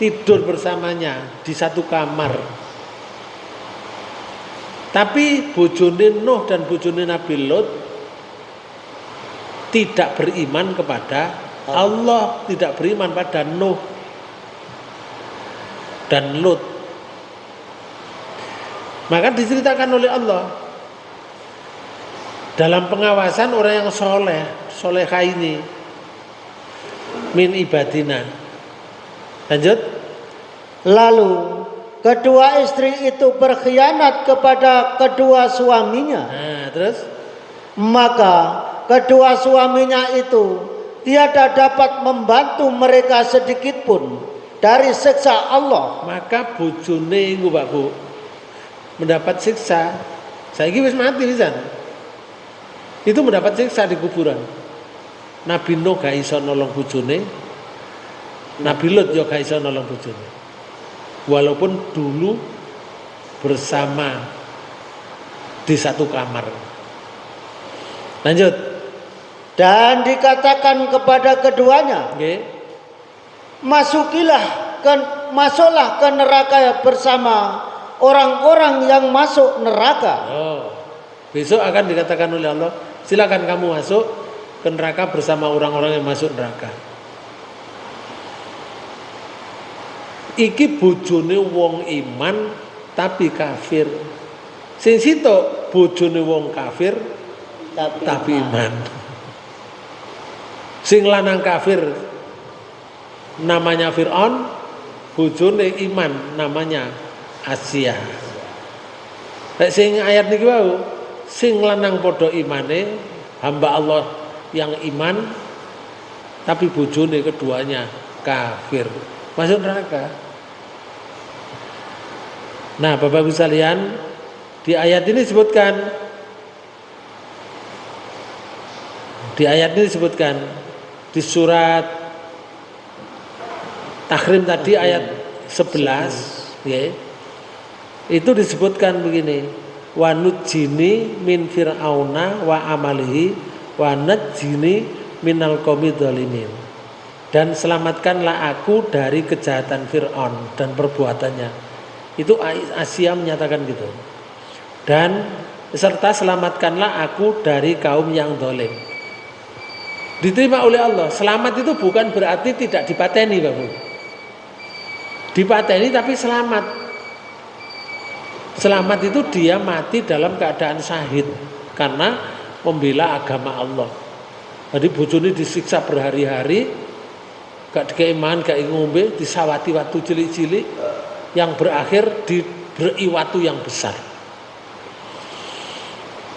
tidur bersamanya di satu kamar. Tapi bojone Nuh dan bojone Nabi Lut tidak beriman kepada Allah, tidak beriman pada Nuh dan Lut. Maka diceritakan oleh Allah dalam pengawasan orang yang solehah ini min ibadina. Lanjut. Lalu kedua istri itu berkhianat kepada kedua suaminya. Terus maka kedua suaminya itu tiada dapat membantu mereka sedikit pun dari siksa Allah. Maka bojone iku Pak Bu mendapat siksa. Saiki wis mati pisan. Itu mendapat siksa di kuburan. Nabi Nuh gak iso nolong bojone. Nabi Lut yo gak iso nolong bojone. Walaupun dulu bersama di satu kamar. Lanjut. Dan dikatakan kepada keduanya, masuklah ke neraka bersama orang-orang yang masuk neraka. Besok akan dikatakan oleh Allah, silakan kamu masuk ke neraka bersama orang-orang yang masuk neraka. Iki bojone wong iman tapi kafir. Sing sitok bojone wong kafir tapi iman. Sing lanang kafir namanya Fir'aun, bojone iman namanya Asia. Nek sing ayat niki wau, sing lanang padha imane, hamba Allah yang iman tapi bojone keduanya kafir, masuk neraka. Nah, Bapak Ibu sekalian, di ayat ini disebutkan di surat Tahrim tadi ayat 11 ya. Itu disebutkan begini, wa nujini min fir'auna wa amalihi wa najini minal qaumidz zalimin. Dan selamatkanlah aku dari kejahatan Fir'aun dan perbuatannya. Itu Asia menyatakan gitu. Dan serta selamatkanlah aku dari kaum yang zalim. Diterima oleh Allah. Selamat itu bukan berarti tidak dipateni, Bapak. Dipateni tapi selamat. Selamat itu dia mati dalam keadaan syahid karena membela agama Allah. Jadi bojone disiksa berhari-hari, gak dikei mangan, gak ngombe, disawati watu cilik-cilik yang berakhir diberi watu yang besar.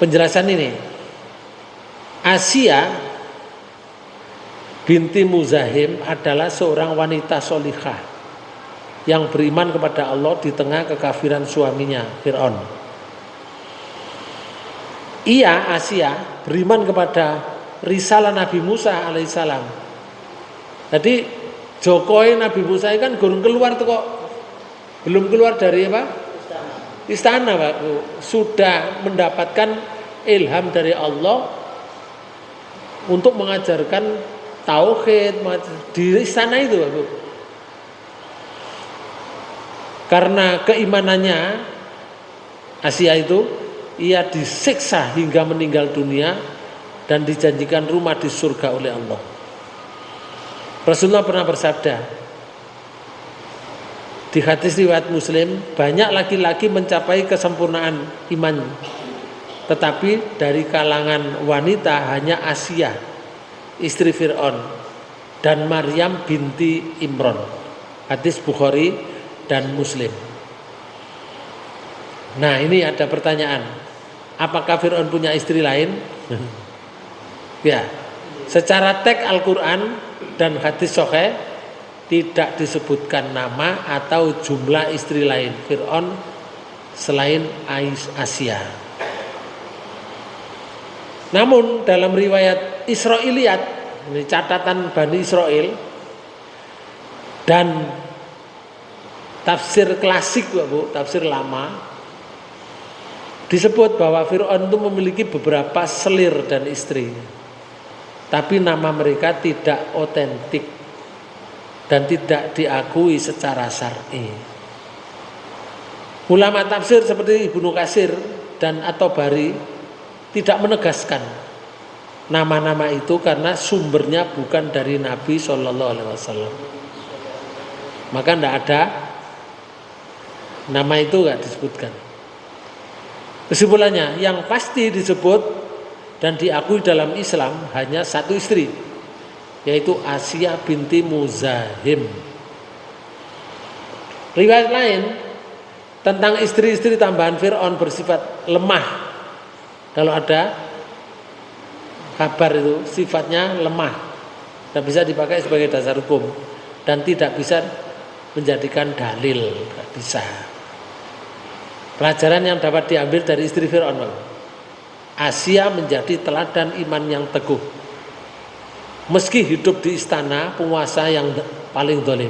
Penjelasan ini, Asia binti Muzahim adalah seorang wanita solihah yang beriman kepada Allah di tengah kekafiran suaminya Fir'aun. Ia Asia beriman kepada risalah Nabi Musa alaihissalam. Jadi Jokowi Nabi Musa kan gurung keluar tuh kok, belum keluar dari apa? Istana Pak Bu. Sudah mendapatkan ilham dari Allah untuk mengajarkan tauhid di istana itu Pak Bu. Karena keimanannya Asia itu, ia disiksa hingga meninggal dunia dan dijanjikan rumah di surga oleh Allah. Rasulullah pernah bersabda di hadis riwayat Muslim, banyak laki-laki mencapai kesempurnaan iman, tetapi dari kalangan wanita hanya Asia, istri Fir'aun, dan Maryam binti Imran. Hadis Bukhari dan Muslim. Nah, ini ada pertanyaan. Apakah Fir'aun punya istri lain? Ya. Secara teks Al-Qur'an dan hadis sahih tidak disebutkan nama atau jumlah istri lain Fir'aun selain Asia. Namun dalam riwayat Israiliyat, ini catatan Bani Israel dan tafsir klasik Bu, tafsir lama, disebut bahwa Fir'aun itu memiliki beberapa selir dan istri, tapi nama mereka tidak otentik dan tidak diakui secara syar'i. Ulama tafsir seperti Ibnu Katsir dan At-Tabari tidak menegaskan nama-nama itu karena sumbernya bukan dari Nabi Shallallahu Alaihi Wasallam. Maka tidak ada nama itu, nggak disebutkan. Kesimpulannya, yang pasti disebut dan diakui dalam Islam hanya satu istri, yaitu Asia binti Muzahim. Riwayat lain tentang istri-istri tambahan Fir'aun bersifat lemah. Kalau ada kabar itu sifatnya lemah, tidak bisa dipakai sebagai dasar hukum dan tidak bisa menjadikan dalil, tidak bisa. Pelajaran yang dapat diambil dari istri Fir'aun, Asia menjadi teladan iman yang teguh meski hidup di istana penguasa yang paling zalim.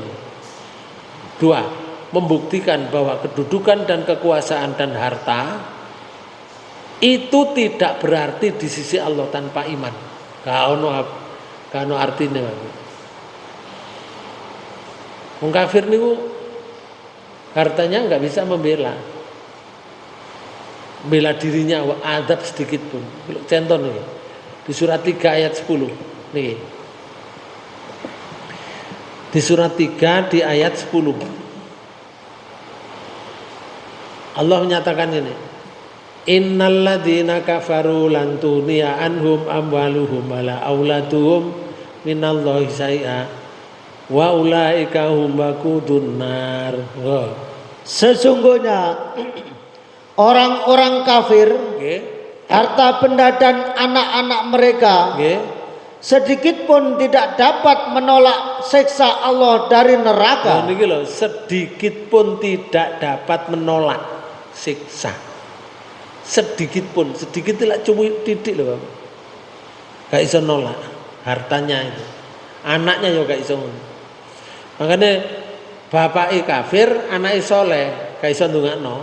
2. Membuktikan bahwa kedudukan dan kekuasaan dan harta itu tidak berarti di sisi Allah tanpa iman. Kano artinya wong kafir niku hartanya nggak bisa membela dirinya, adab sedikit pun. Contoh nih di surat 3 ayat 10 nih, di surat 3 di ayat 10 Allah menyatakan ini, innalladzina kafaru lan tuniya anhum amwaluhum wala auladuhum minallahi syai'a wa ulaika hum waqudun nar. Sesungguhnya orang-orang kafir, harta benda dan anak-anak mereka sedikit pun tidak dapat menolak siksa Allah dari neraka. Niki lho, sedikit pun tidak dapat menolak siksa. Sedikit pun, sedikit tidak cuma titik loh, gak iso nolak hartanya itu, anaknya juga gak iso. Makanya bapaknya kafir, anaknya soleh, gak iso ndongakno.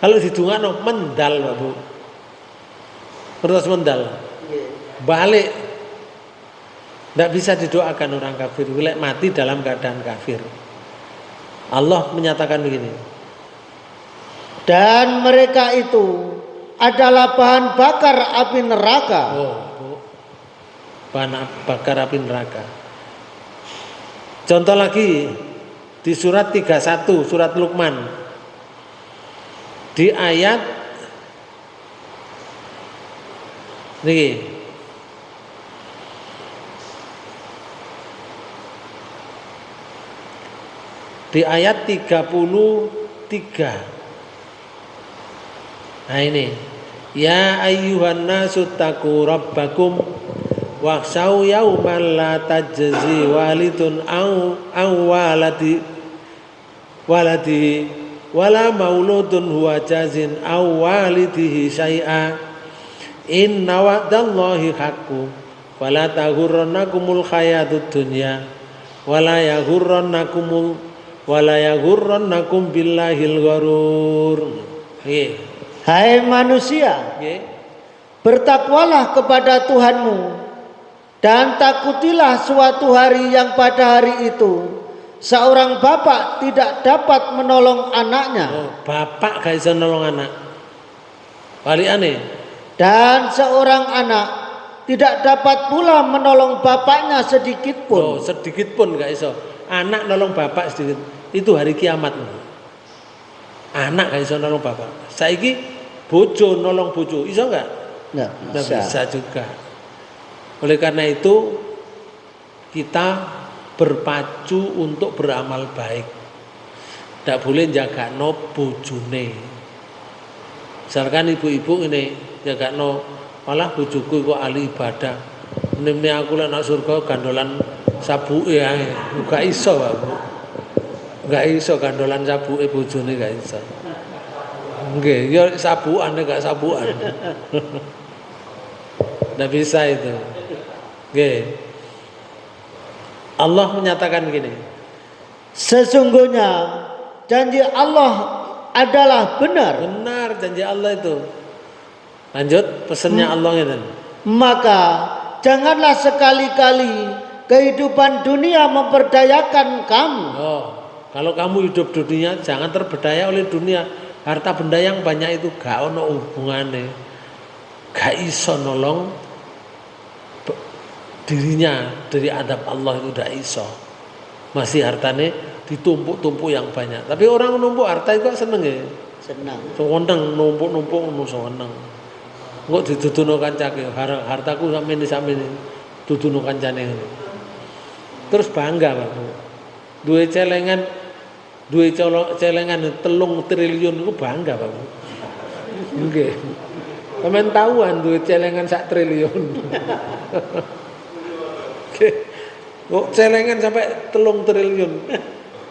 Kalau didongakno mendal Pak Bu, terus mendal, balik, tidak bisa didoakan orang kafir, boleh mati dalam keadaan kafir. Allah menyatakan begini, dan mereka itu adalah bahan bakar api neraka. Bahan bakar api neraka. Contoh lagi di surat 31 surat Luqman, di ayat niki, di ayat 33. Nah ini, ya ayyuhan nasu taqu rabbakum wakhshaw yawman la tajzi walidun aw waladi wala mauludun huwa jazin aw walidihi syai'a inna wa'dallahi haqqun fala taghurrannakumul hayatud dunya wala yaghurrannakum billahil gharur. Nggih. Hai manusia, Nggih. bertakwalah kepada Tuhanmu dan takutilah suatu hari yang pada hari itu seorang bapak tidak dapat menolong anaknya. Oh, bapak gak iso nolong anak. Walikane. Dan seorang anak tidak dapat pula menolong bapaknya sedikit pun. Oh, sedikit pun gak iso. Anak nolong bapak sedikit. Itu hari kiamat. Anak gak iso nolong bapak. Saiki bojo nolong bojo, iso gak? Nggak bisa juga. Oleh karena itu kita berpacu untuk beramal baik. Tidak boleh jaga no bojone. Misalkan ibu-ibu ini jaga no, malah bojoku kok ahli ibadah. Ini aku lah nak surga gandolan sabu ya, gak iso Pak Bu. Gak iso gandolan sabu bojone gak iso. Nggih, ya sabuan gak sabuan. Nggak bisa itu. Nggih. Allah menyatakan gini. Sesungguhnya janji Allah adalah benar. Benar janji Allah itu. Lanjut pesannya Allah itu. Maka janganlah sekali-kali kehidupan dunia memperdayakan kamu. Oh, kalau kamu hidup dunia jangan terberdaya oleh dunia. Harta benda yang banyak itu gak ono hubungannya. Gak iso nolong dirinya dari adab Allah itu udah iso. Masih hartanya ditumpuk-tumpuk yang banyak. Tapi orang numpuk harta itu seneng ya. Senang. Seneng numpuk-numpuk seneng. Engko dituduno kancane, hartaku sampe ini duduno kancane. Terus bangga, Pak. Duwe celengan 3 triliun itu bangga, Pak. Nggih. Sampeyan tahuan duwe celengan 1 triliun. Kok celengan sampai 3 triliun.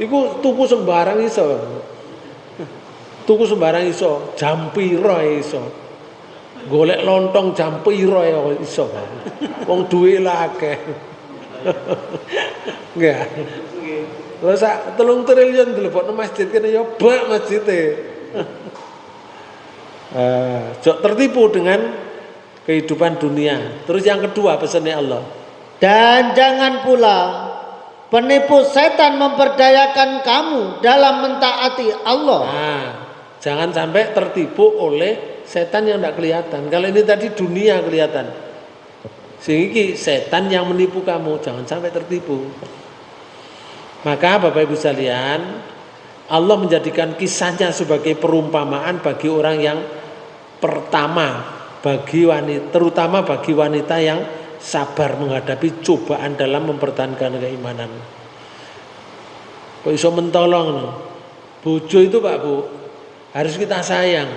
Iku tuku sembarang iso. Tuku sembarang iso, jam piro iso. Golek lontong jam piro ya iso. Wong duwe lah akeh. Nggih. Terus 3 triliun dilebokno masjid kene ya bak masjite. Jok tertipu dengan kehidupan dunia. Terus yang kedua pesannya Allah. Dan jangan pula penipu setan memperdayakan kamu dalam mentaati Allah. Nah, jangan sampai tertipu oleh setan yang tidak kelihatan. Kalau ini tadi dunia kelihatan. Sehingga setan yang menipu kamu, jangan sampai tertipu. Maka Bapak Ibu sekalian, Allah menjadikan kisahnya sebagai perumpamaan bagi orang yang pertama, bagi wanita, terutama bagi wanita yang sabar menghadapi cobaan dalam mempertahankan keimanan. Kok iso mentolong no? Bojo itu Pak Bu harus kita sayang.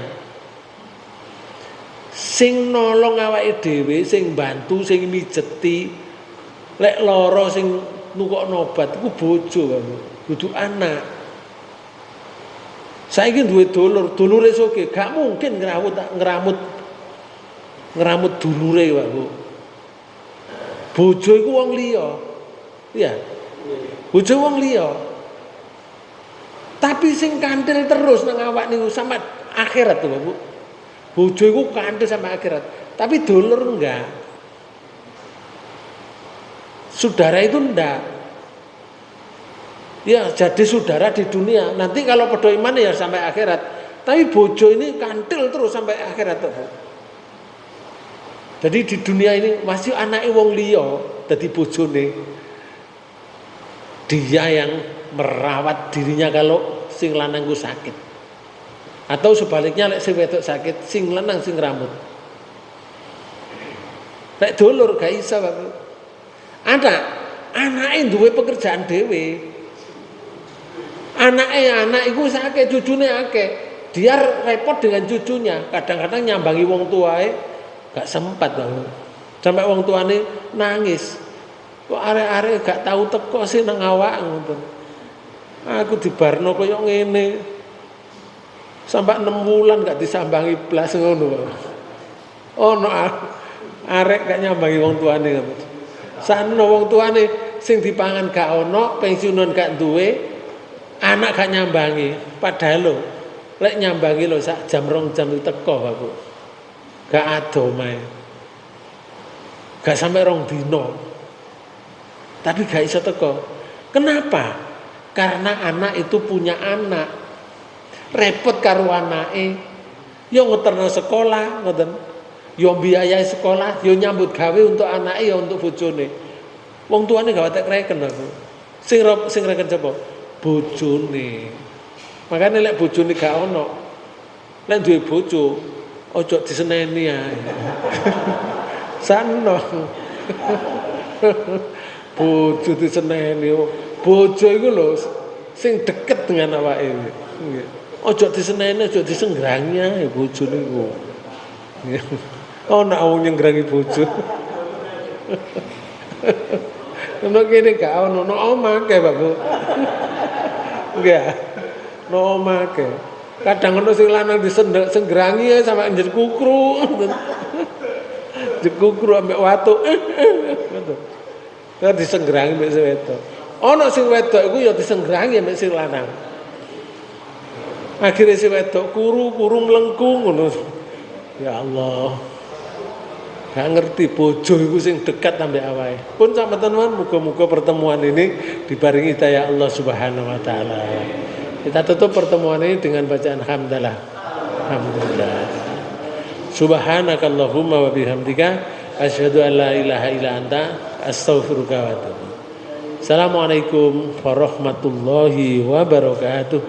Sing nolong awake dhewe, sing bantu, sing mijeti, lek lara sing nukokno obat iku bojo Pak Bu, kudu anak. Saiki duwe dulure soge, gak mungkin ngeramut dulure Pak Bu. Bojo iku wong liya. Iya. Bojo wong liya. Tapi sing kantil terus nang awak niku sampai akhirat tuh, Bu. Bojo iku kantil sampai akhirat. Tapi dulur enggak. Saudara itu enggak. Ya, jadi saudara di dunia. Nanti kalau padha iman ya sampai akhirat. Tapi bojo ini kantil terus sampai akhirat tuh, Bu. Jadi di dunia ini masih anake wong liya dadi bojone. Dia yang merawat dirinya kalau sing lanang ku sakit. Atau sebaliknya lek sing wedok sakit, sing lanang sing ngramut. Lek dulur gak iso, Pak. Ada anake duwe pekerjaan dhewe. Anak iku sakit, cucune akeh. Dia repot dengan cucunya. Kadang-kadang nyambangi wong tuae gak sempat Bang. Sampai wong tuane nangis. Kok arek-arek gak tahu teko sih nang awak ngoten. Aku dibarno koyo ngene. Sampai 6 bulan gak disambangi blas ngono. Ono arek gak nyambangi wong tuane ngoten. Sakno wong tuane sing dipangan gak ono, pensiunan gak duwe, anak gak nyambangi. Padahal lho, lek nyambangi lho sak jam 2 jam itu teko aku. Gak ado mae. Gak sampai 2 dino. Tapi gak iso teko. Kenapa? Karena anak itu punya anak. Repot karo anake. Yo ngeterno sekolah, ngoten. Yo biayai sekolah, yo nyambut gawe untuk anake, yo untuk bojone. Wong tuane gak watek reken aku. Sing reken sapa? Bojone. Makane lek bojone gak ono, lek duwe bojo, ojo diseneni ae. Sano. Bojo diseneni. Bojo iku lho sing deket dengan awake. Nggih. Ojo diseneni, ojo disengrangi ae bojo niku. Ana wong nyengrangi bojo. Ono kene gak ono omah ke, Pak Bu. Enggak. No omah ke. Kadang ono sing lanang disengrangi ae sampe njer kukru. Jekukru ambek watu. Ngono. Terus disengrangi mbek sing wedok. Ono sing wedok iku ya disengrangi mbek sing lanang. Akhirnya si wedok kuru melengkung ngono. Ya Allah. Gak ngerti bojo iku sing dekat ambek awake. Pun sampeyan teman muga-muga pertemuan ini dibaringi hidayah Allah Subhanahu wa taala. Kita tutup pertemuan ini dengan bacaan hamdalah. Alhamdulillah. Subhanakallahumma wa bihamdika asyhadu an la ilaha illa anta astaghfiruka wa atubu. Assalamualaikum warahmatullahi wabarakatuh.